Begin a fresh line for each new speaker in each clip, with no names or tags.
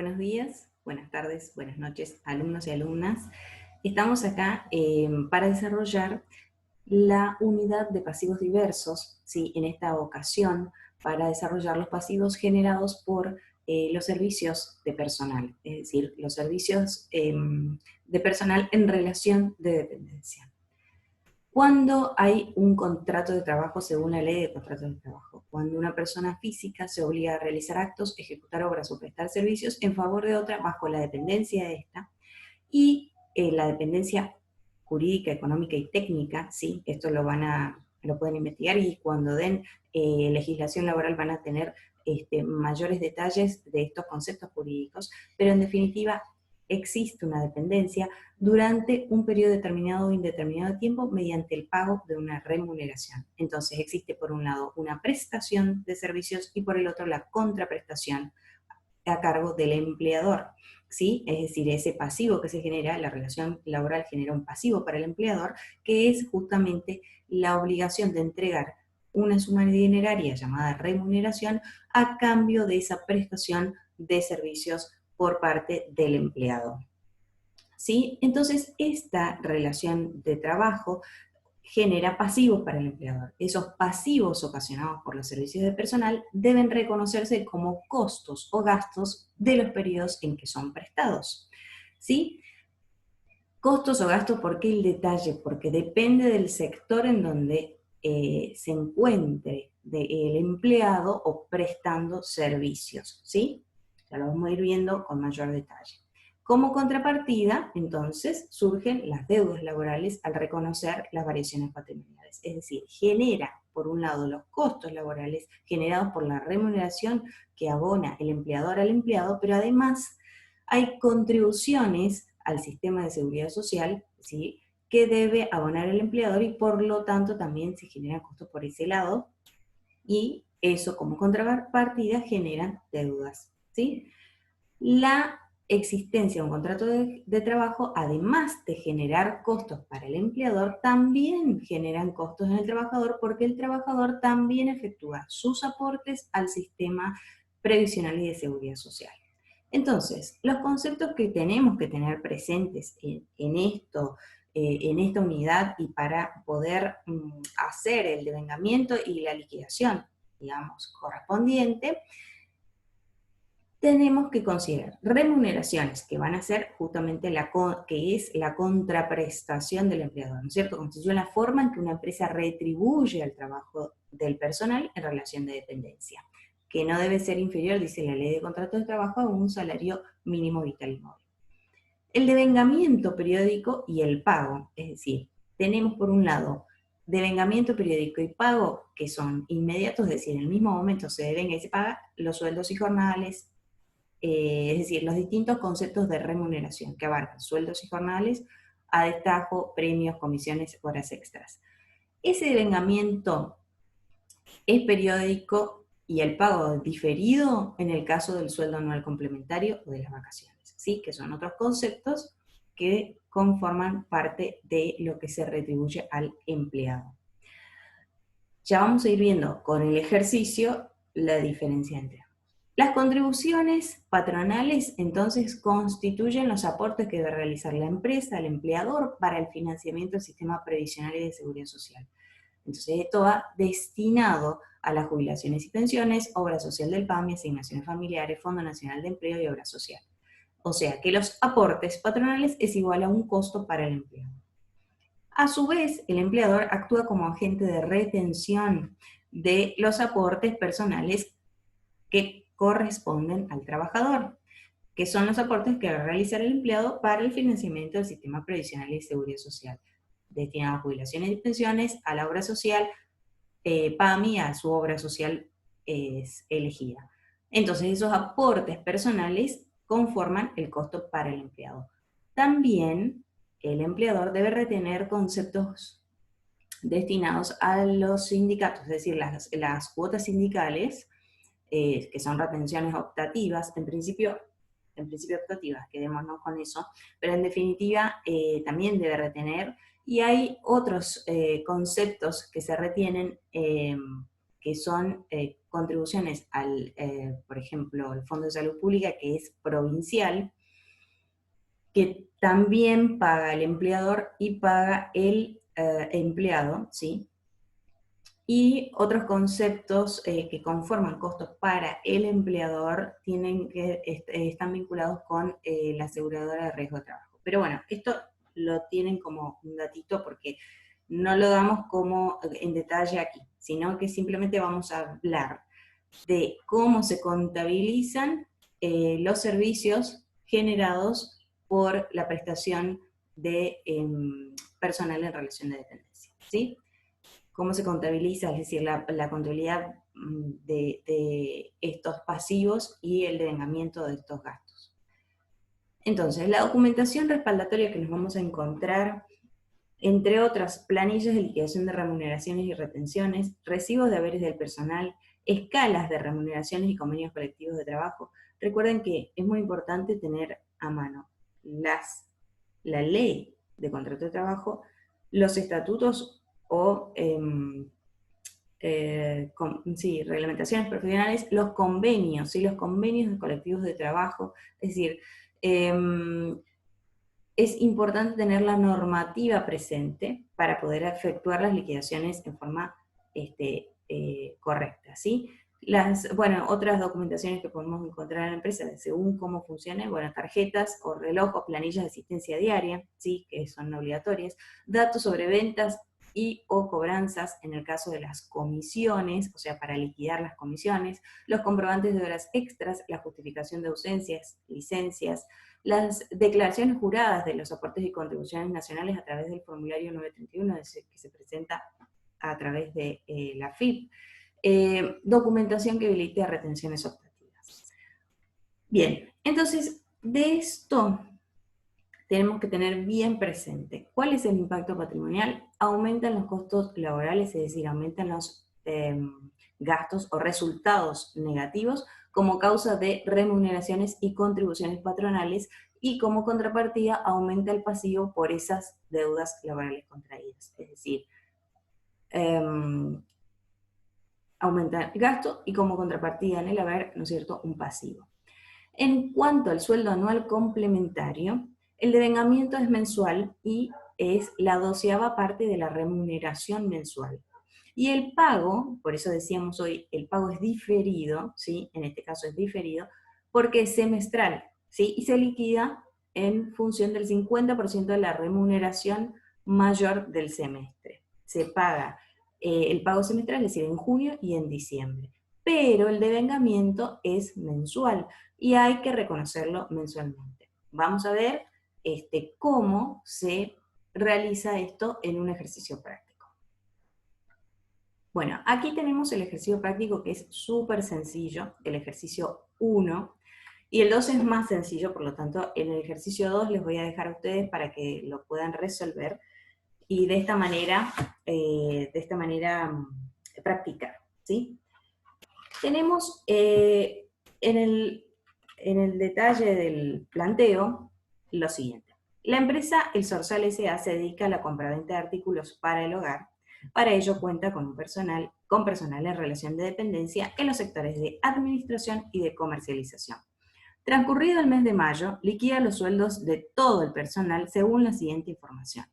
Buenos días, buenas tardes, buenas noches, alumnos y alumnas. Estamos acá para desarrollar la unidad de pasivos diversos, ¿sí? En esta ocasión, para desarrollar los pasivos generados por los servicios de personal, es decir, los servicios de personal en relación de dependencia. Cuando hay un contrato de trabajo según la ley de contratos de trabajo, cuando una persona física se obliga a realizar actos, ejecutar obras o prestar servicios en favor de otra bajo la dependencia de esta, y la dependencia jurídica, económica y técnica, ¿sí? Esto lo pueden investigar, y cuando den legislación laboral van a tener mayores detalles de estos conceptos jurídicos, pero en definitiva existe una dependencia durante un periodo determinado o indeterminado de tiempo mediante el pago de una remuneración. Entonces existe por un lado una prestación de servicios y por el otro la contraprestación a cargo del empleador, ¿sí? Es decir, ese pasivo que se genera, la relación laboral genera un pasivo para el empleador, que es justamente la obligación de entregar una suma dineraria llamada remuneración a cambio de esa prestación de servicios por parte del empleado, ¿sí? Entonces, esta relación de trabajo genera pasivos para el empleador. Esos pasivos ocasionados por los servicios de personal deben reconocerse como costos o gastos de los periodos en que son prestados, ¿sí? Costos o gastos, ¿por qué el detalle? Porque depende del sector en donde se encuentre el empleado o prestando servicios, ¿sí? Ya lo vamos a ir viendo con mayor detalle. Como contrapartida, entonces, surgen las deudas laborales al reconocer las variaciones patrimoniales. Es decir, genera, por un lado, los costos laborales generados por la remuneración que abona el empleador al empleado, pero además hay contribuciones al sistema de seguridad social, ¿sí?, que debe abonar el empleador, y por lo tanto también se generan costos por ese lado, y eso como contrapartida genera deudas, ¿sí? La existencia de un contrato de trabajo, además de generar costos para el empleador, también generan costos en el trabajador, porque el trabajador también efectúa sus aportes al sistema previsional y de seguridad social. Entonces, los conceptos que tenemos que tener presentes en esta unidad, y para poder hacer el devengamiento y la liquidación, digamos, correspondiente, tenemos que considerar remuneraciones, que van a ser justamente que es la contraprestación del empleador, ¿no es cierto? Constituye la forma en que una empresa retribuye al trabajo del personal en relación de dependencia, que no debe ser inferior, dice la ley de contratos de trabajo, a un salario mínimo vital y móvil. El devengamiento periódico y el pago, es decir, tenemos por un lado devengamiento periódico y pago, que son inmediatos, es decir, en el mismo momento se devenga y se paga los sueldos y jornales, es decir, los distintos conceptos de remuneración que abarcan sueldos y jornales, a destajo, premios, comisiones, horas extras. Ese devengamiento es periódico y el pago diferido en el caso del sueldo anual complementario o de las vacaciones, ¿sí? Que son otros conceptos que conforman parte de lo que se retribuye al empleado. Ya vamos a ir viendo con el ejercicio la diferencia entre ambos. Las contribuciones patronales, entonces, constituyen los aportes que debe realizar la empresa al empleador para el financiamiento del sistema previsional y de seguridad social. Entonces, esto va destinado a las jubilaciones y pensiones, obra social del PAMI, asignaciones familiares, Fondo Nacional de Empleo y obra social. O sea, que los aportes patronales es igual a un costo para el empleado. A su vez, el empleador actúa como agente de retención de los aportes personales que corresponden al trabajador, que son los aportes que va a realizar el empleado para el financiamiento del sistema previsional y de seguridad social, destinado a jubilaciones y pensiones, a la obra social, PAMI, a su obra social elegida. Entonces, esos aportes personales conforman el costo para el empleado. También el empleador debe retener conceptos destinados a los sindicatos, es decir, las cuotas sindicales, que son retenciones optativas, en principio optativas, quedémonos con eso, pero en definitiva también debe retener, y hay otros conceptos que se retienen que son contribuciones al, por ejemplo, el Fondo de Salud Pública, que es provincial, que también paga el empleador y paga el empleado, ¿sí? Y otros conceptos que conforman costos para el empleador están vinculados con la aseguradora de riesgo de trabajo. Pero bueno, esto lo tienen como un datito porque no lo damos como en detalle aquí, sino que simplemente vamos a hablar de cómo se contabilizan los servicios generados por la prestación de personal en relación de dependencia, ¿sí? Cómo se contabiliza, es decir, la contabilidad de estos pasivos y el devengamiento de estos gastos. Entonces, la documentación respaldatoria que nos vamos a encontrar, entre otras, planillas de liquidación de remuneraciones y retenciones, recibos de haberes del personal, escalas de remuneraciones y convenios colectivos de trabajo. Recuerden que es muy importante tener a mano la ley de contrato de trabajo, los estatutos o reglamentaciones profesionales, los convenios, ¿sí? Los convenios de colectivos de trabajo, es decir, es importante tener la normativa presente para poder efectuar las liquidaciones en forma correcta, ¿sí? Otras documentaciones que podemos encontrar en la empresa, según cómo funcione, tarjetas o reloj o planillas de asistencia diaria, ¿sí? Que son obligatorias, datos sobre ventas y o cobranzas en el caso de las comisiones, o sea, para liquidar las comisiones, los comprobantes de horas extras, la justificación de ausencias, licencias, las declaraciones juradas de los aportes y contribuciones nacionales a través del formulario 931 que se presenta a través de la FIP, documentación que habilite a retenciones optativas. Bien, entonces, de esto tenemos que tener bien presente cuál es el impacto patrimonial. Aumentan los costos laborales, es decir, aumentan los gastos o resultados negativos como causa de remuneraciones y contribuciones patronales, y como contrapartida aumenta el pasivo por esas deudas laborales contraídas. Es decir, aumenta el gasto y como contrapartida en el haber, ¿no es cierto?, un pasivo. En cuanto al sueldo anual complementario, el devengamiento es mensual y es la 12ª parte de la remuneración mensual. Y el pago, por eso decíamos hoy, el pago es diferido, ¿sí? En este caso es diferido, porque es semestral, ¿sí? Y se liquida en función del 50% de la remuneración mayor del semestre. Se paga el pago semestral, es decir, en junio y en diciembre. Pero el devengamiento es mensual y hay que reconocerlo mensualmente. Vamos a ver cómo se realiza esto en un ejercicio práctico. Bueno, aquí tenemos el ejercicio práctico que es súper sencillo, el ejercicio 1, y el 2 es más sencillo, por lo tanto, en el ejercicio 2 les voy a dejar a ustedes para que lo puedan resolver y de esta manera practicar, ¿sí? Tenemos en el detalle del planteo lo siguiente. La empresa El Zorzal S.A. se dedica a la compraventa de artículos para el hogar. Para ello cuenta con personal en relación de dependencia en los sectores de administración y de comercialización. Transcurrido el mes de mayo, liquida los sueldos de todo el personal según la siguiente información.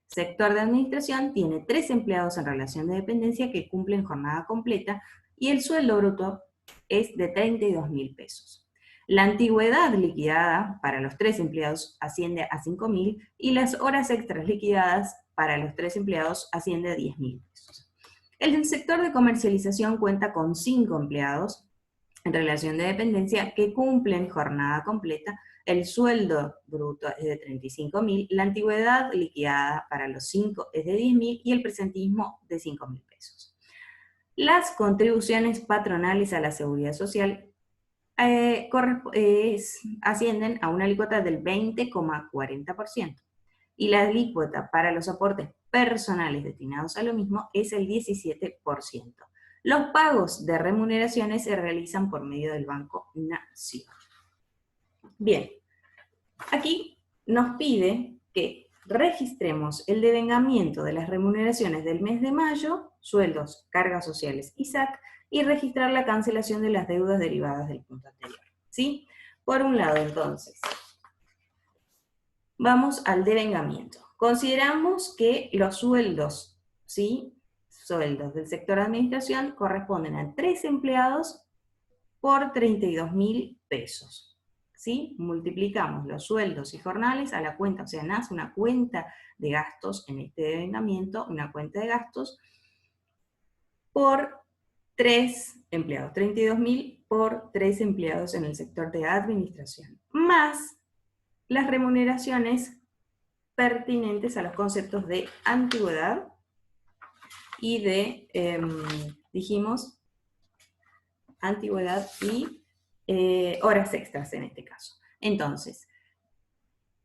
Sector de administración tiene 3 empleados en relación de dependencia que cumplen jornada completa y el sueldo bruto es de 32.000 pesos. La antigüedad liquidada para los 3 empleados asciende a 5.000 y las horas extras liquidadas para los 3 empleados asciende a 10.000 pesos. El sector de comercialización cuenta con 5 empleados en relación de dependencia que cumplen jornada completa. El sueldo bruto es de 35.000, la antigüedad liquidada para los 5 es de 10.000 y el presentismo de 5.000 pesos. Las contribuciones patronales a la seguridad social ascienden a una alícuota del 20,40% y la alícuota para los aportes personales destinados a lo mismo es el 17%. Los pagos de remuneraciones se realizan por medio del Banco Nación. Bien, aquí nos pide que registremos el devengamiento de las remuneraciones del mes de mayo, sueldos, cargas sociales y SAC, y registrar la cancelación de las deudas derivadas del punto anterior. ¿Sí? Por un lado, entonces, vamos al devengamiento. Consideramos que los sueldos, ¿sí? Sueldos del sector administración corresponden a 3 empleados por 32.000 pesos. ¿Sí? Multiplicamos los sueldos y jornales a la cuenta, o sea, nace una cuenta de gastos en este devengamiento, una cuenta de gastos por 3 empleados, 32.000 por 3 empleados en el sector de administración, más las remuneraciones pertinentes a los conceptos de antigüedad y de, dijimos, antigüedad y horas extras en este caso. Entonces,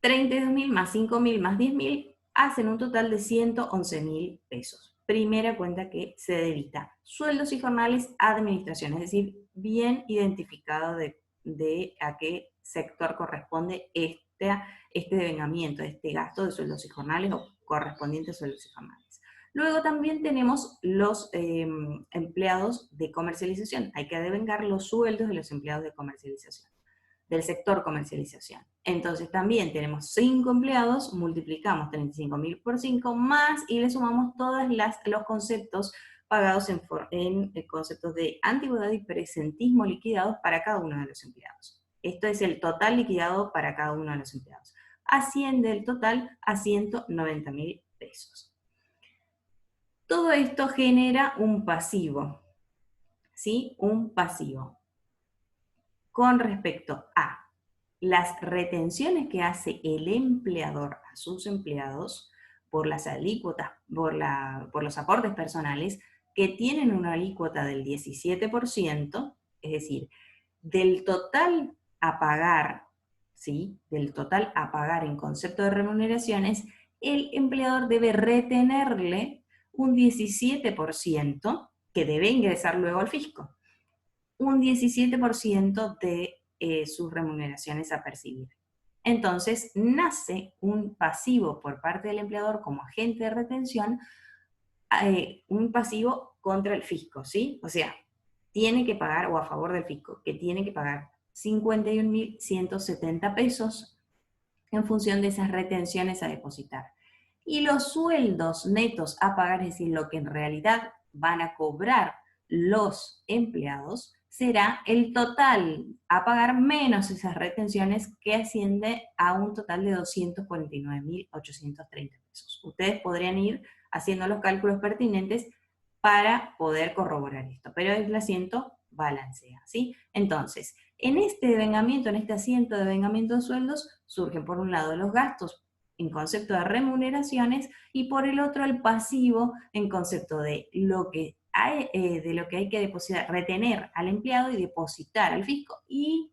32.000 más 5.000 más 10.000 hacen un total de 111.000 pesos. Primera cuenta que se debita. Sueldos y jornales, administración, es decir, bien identificado de a qué sector corresponde este devengamiento, este gasto de sueldos y jornales o correspondientes sueldos y jornales. Luego también tenemos los empleados de comercialización. Hay que devengar los sueldos de los empleados de comercialización, del sector comercialización. Entonces también tenemos 5 empleados, multiplicamos 35.000 por 5 más y le sumamos todos los conceptos pagados en conceptos de antigüedad y presentismo liquidados para cada uno de los empleados. Esto es el total liquidado para cada uno de los empleados. Asciende el total a 190.000 pesos. Todo esto genera un pasivo, ¿sí? Un pasivo. Con respecto a las retenciones que hace el empleador a sus empleados por las alícuotas, por los aportes personales, que tienen una alícuota del 17%, es decir, del total a pagar, ¿sí? Del total a pagar en concepto de remuneraciones, el empleador debe retenerle un 17% que debe ingresar luego al fisco. Un 17% de sus remuneraciones a percibir. Entonces, nace un pasivo por parte del empleador como agente de retención, un pasivo contra el fisco, ¿sí? O sea, tiene que pagar, o a favor del fisco, que tiene que pagar 51.170 pesos en función de esas retenciones a depositar. Y los sueldos netos a pagar, es decir, lo que en realidad van a cobrar los empleados, será el total a pagar menos esas retenciones, que asciende a un total de 249.830 pesos. Ustedes podrían ir haciendo los cálculos pertinentes para poder corroborar esto, pero el asiento balancea, ¿sí? Entonces, en este devengamiento, en este asiento de devengamiento de sueldos, surgen por un lado los gastos en concepto de remuneraciones y por el otro el pasivo en concepto de lo que hay que depositar, retener al empleado y depositar al fisco, y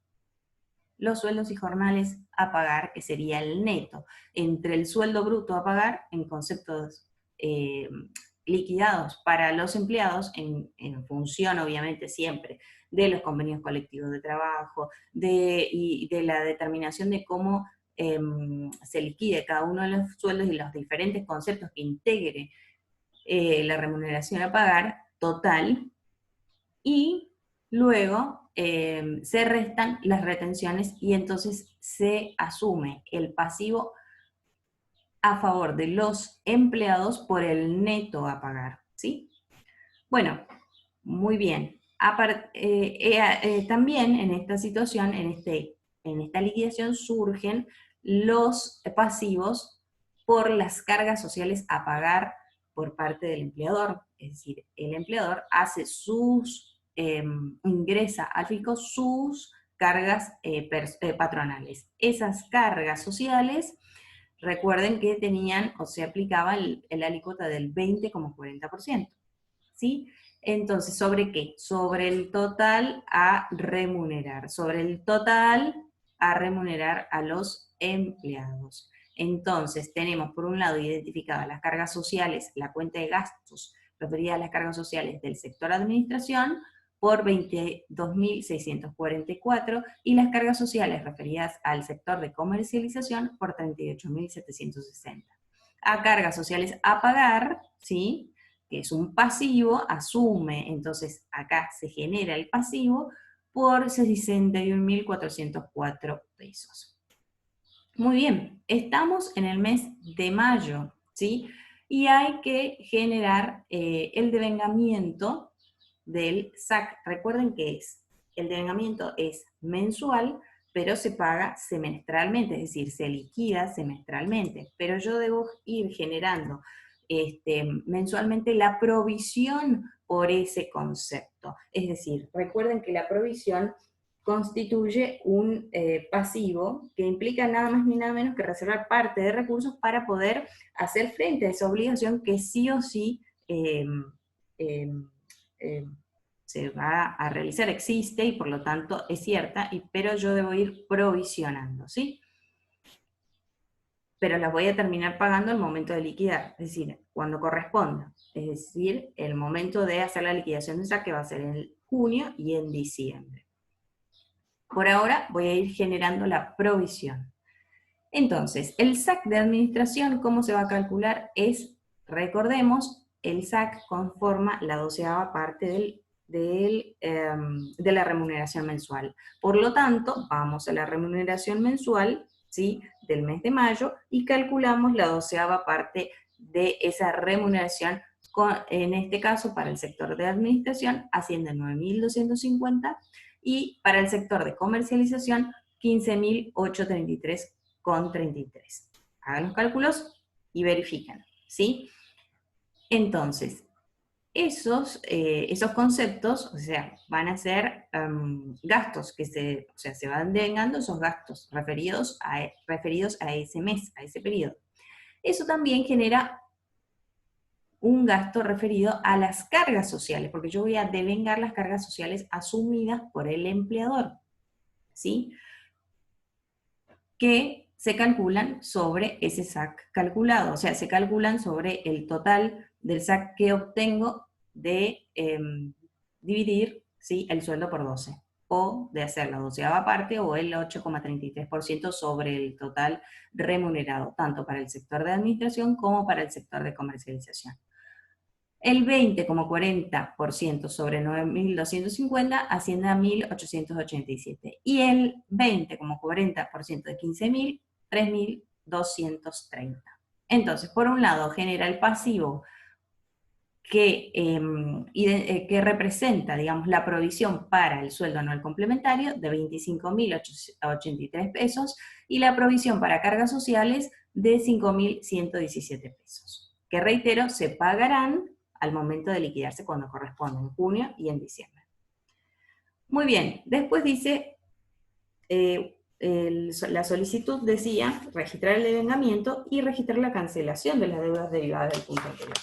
los sueldos y jornales a pagar, que sería el neto, entre el sueldo bruto a pagar en conceptos liquidados para los empleados, en función obviamente siempre de los convenios colectivos de trabajo, y de la determinación de cómo se liquide cada uno de los sueldos y los diferentes conceptos que integre la remuneración a pagar total, y luego se restan las retenciones y entonces se asume el pasivo a favor de los empleados por el neto a pagar, ¿sí? Bueno, muy bien. También en esta situación, en esta liquidación, surgen los pasivos por las cargas sociales a pagar por parte del empleador. Es decir, el empleador hace ingresa al fisco sus cargas patronales. Esas cargas sociales, recuerden que tenían o se aplicaba el alícuota del 20,40%, ¿sí? Entonces, ¿sobre qué? Sobre el total a remunerar, sobre el total a remunerar a los empleados. Entonces, tenemos por un lado identificadas las cargas sociales, la cuenta de gastos referida a las cargas sociales del sector administración por 22.644 y las cargas sociales referidas al sector de comercialización por 38.760. a cargas sociales a pagar, ¿sí? Que es un pasivo, asume, entonces acá se genera el pasivo por 61.404 pesos. Muy bien, estamos en el mes de mayo, ¿sí? Y hay que generar el devengamiento del SAC. Recuerden que el devengamiento es mensual, pero se paga semestralmente, es decir, se liquida semestralmente. Pero yo debo ir generando mensualmente la provisión por ese concepto. Es decir, recuerden que la provisión constituye un pasivo que implica nada más ni nada menos que reservar parte de recursos para poder hacer frente a esa obligación que sí o sí eh, eh, eh, se va a realizar, existe y por lo tanto es cierta, pero yo debo ir provisionando, ¿sí? Pero las voy a terminar pagando al momento de liquidar, es decir, cuando corresponda, es decir, el momento de hacer la liquidación de esa que va a ser en junio y en diciembre. Por ahora voy a ir generando la provisión. Entonces, el SAC de administración, ¿cómo se va a calcular? Recordemos, el SAC conforma la 12ª parte de la remuneración mensual. Por lo tanto, vamos a la remuneración mensual, ¿sí?, del mes de mayo y calculamos la 12ª parte de esa remuneración, en este caso para el sector de administración asciende a 9.250 y para el sector de comercialización 15.833,33. Hagan los cálculos y verifican, ¿sí? Entonces, esos conceptos, o sea, van a ser gastos que se van devengando esos gastos referidos a ese mes, a ese periodo. Eso también genera un gasto referido a las cargas sociales, porque yo voy a devengar las cargas sociales asumidas por el empleador, ¿sí? Que se calculan sobre ese SAC calculado, o sea, se calculan sobre el total del SAC que obtengo de dividir, ¿sí?, el sueldo por 12, o de hacer la 12ª parte o el 8,33% sobre el total remunerado, tanto para el sector de administración como para el sector de comercialización. El 20,40% sobre 9.250 asciende a 1.887. Y el 20,40% de 15.000, 3.230. Entonces, por un lado, genera el pasivo que representa, digamos, la provisión para el sueldo anual complementario de 25.083 pesos y la provisión para cargas sociales de 5.117 pesos, que reitero, se pagarán al momento de liquidarse cuando corresponde, en junio y en diciembre. Muy bien, después dice, la solicitud decía registrar el devengamiento y registrar la cancelación de las deudas derivadas del punto anterior.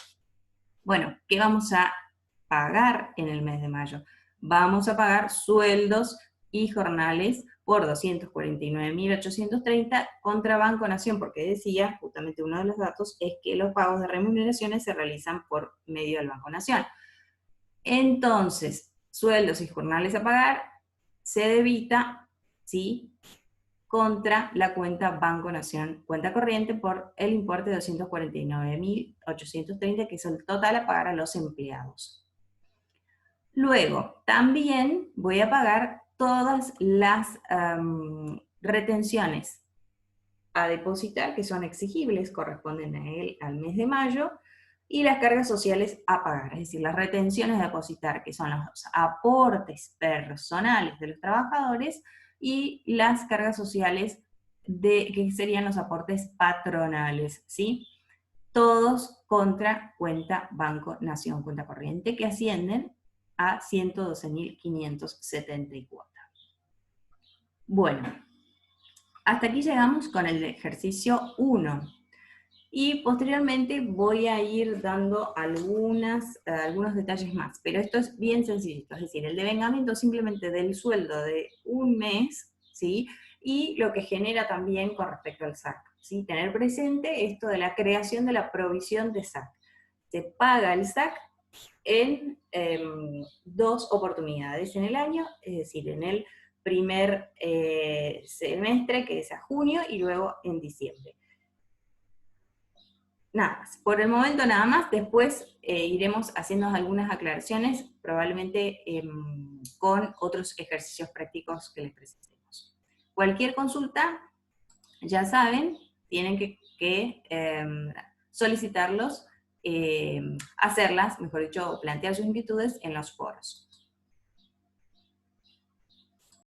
Bueno, ¿qué vamos a pagar en el mes de mayo? Vamos a pagar sueldos y jornales por 249.830 contra Banco Nación, porque decía, justamente uno de los datos, es que los pagos de remuneraciones se realizan por medio del Banco Nación. Entonces, sueldos y jornales a pagar se debita, ¿sí?, contra la cuenta Banco Nación, cuenta corriente, por el importe de 249.830, que es el total a pagar a los empleados. Luego, también voy a pagar todas las retenciones a depositar, que son exigibles, corresponden al mes de mayo, y las cargas sociales a pagar, es decir, las retenciones a depositar, que son los aportes personales de los trabajadores, y las cargas sociales que serían los aportes patronales, ¿sí? Todos contra cuenta Banco Nación, cuenta corriente, que ascienden a 112.574. Bueno, hasta aquí llegamos con el ejercicio 1. Y posteriormente voy a ir dando algunos detalles más, pero esto es bien sencillito, es decir, el devengamiento simplemente del sueldo de un mes, ¿sí?, y lo que genera también con respecto al SAC, ¿sí? Tener presente esto de la creación de la provisión de SAC. Se paga el SAC en 2 oportunidades en el año, es decir, en el primer semestre, que es a junio, y luego en diciembre. nada más. Por el momento nada más, después iremos haciendo algunas aclaraciones, probablemente con otros ejercicios prácticos que les presentemos. Cualquier consulta, ya saben, tienen que solicitarlos, hacerlas, mejor dicho, plantear sus inquietudes en los foros.